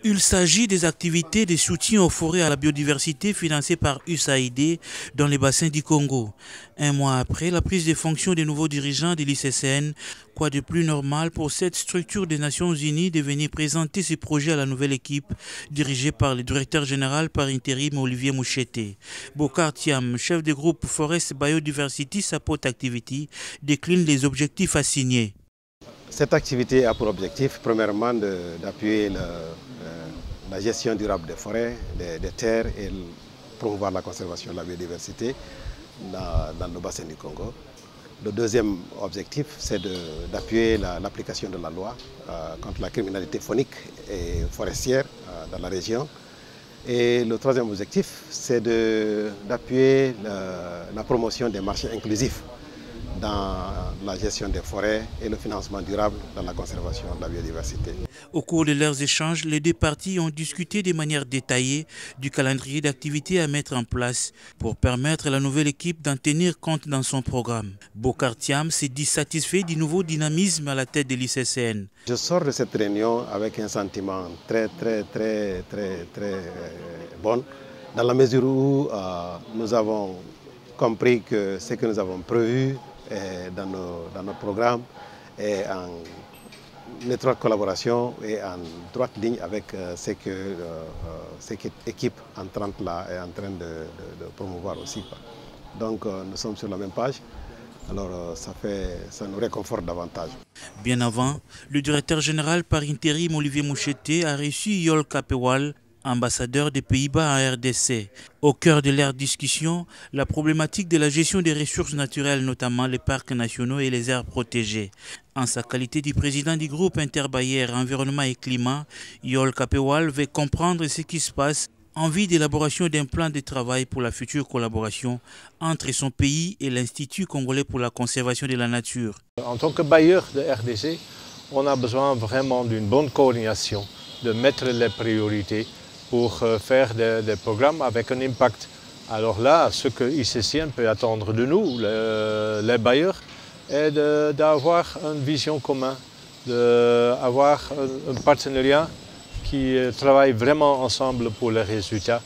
Il s'agit des activités de soutien aux forêts à la biodiversité financées par USAID dans les bassins du Congo. Un mois après la prise de fonction des nouveaux dirigeants de l'ICCN, quoi de plus normal pour cette structure des Nations Unies de venir présenter ses projets à la nouvelle équipe dirigée par le directeur général par intérim Olivier Moucheté. Bokar Thiam, chef de groupe Forest Biodiversity Support Activity, décline les objectifs assignés. Cette activité a pour objectif, premièrement, d'appuyer la gestion durable des forêts, des terres et promouvoir la conservation de la biodiversité dans le bassin du Congo. Le deuxième objectif, c'est d'appuyer l'application de la loi contre la criminalité faunique et forestière dans la région. Et le troisième objectif, c'est d'appuyer la promotion des marchés inclusifs dans la gestion des forêts et le financement durable dans la conservation de la biodiversité. Au cours de leurs échanges, les deux parties ont discuté de manière détaillée du calendrier d'activités à mettre en place pour permettre à la nouvelle équipe d'en tenir compte dans son programme. Bokar Thiam s'est dit satisfait du nouveau dynamisme à la tête de l'ICCN. Je sors de cette réunion avec un sentiment très bon, dans la mesure où nous avons compris que ce que nous avons prévu dans nos programmes et en étroite collaboration et en droite ligne avec ce que l'équipe entrante là est en train de promouvoir aussi. Donc nous sommes sur la même page, alors ça nous réconforte davantage. Bien avant, le directeur général par intérim Olivier Moucheté a reçu Yol Kapewal, ambassadeur des Pays-Bas en RDC. Au cœur de leur discussion, la problématique de la gestion des ressources naturelles, notamment les parcs nationaux et les aires protégées. En sa qualité de président du groupe interbailleur Environnement et Climat, Yol Kapewal veut comprendre ce qui se passe en vue d'élaboration d'un plan de travail pour la future collaboration entre son pays et l'Institut congolais pour la conservation de la nature. En tant que bailleur de RDC, on a besoin vraiment d'une bonne coordination, de mettre les priorités pour faire des programmes avec un impact. Alors là, ce que ICCN peut attendre de nous, les bailleurs, est d'avoir une vision commune, d'avoir un partenariat qui travaille vraiment ensemble pour les résultats.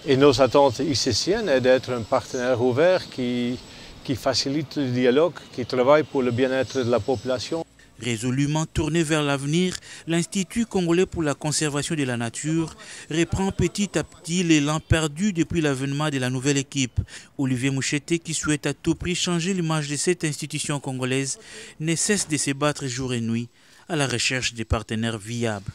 Et nos attentes ICCN est d'être un partenaire ouvert qui facilite le dialogue, qui travaille pour le bien-être de la population. Résolument tourné vers l'avenir, l'Institut congolais pour la conservation de la nature reprend petit à petit l'élan perdu depuis l'avènement de la nouvelle équipe. Olivier Moucheté, qui souhaite à tout prix changer l'image de cette institution congolaise, ne cesse de se battre jour et nuit à la recherche des partenaires viables.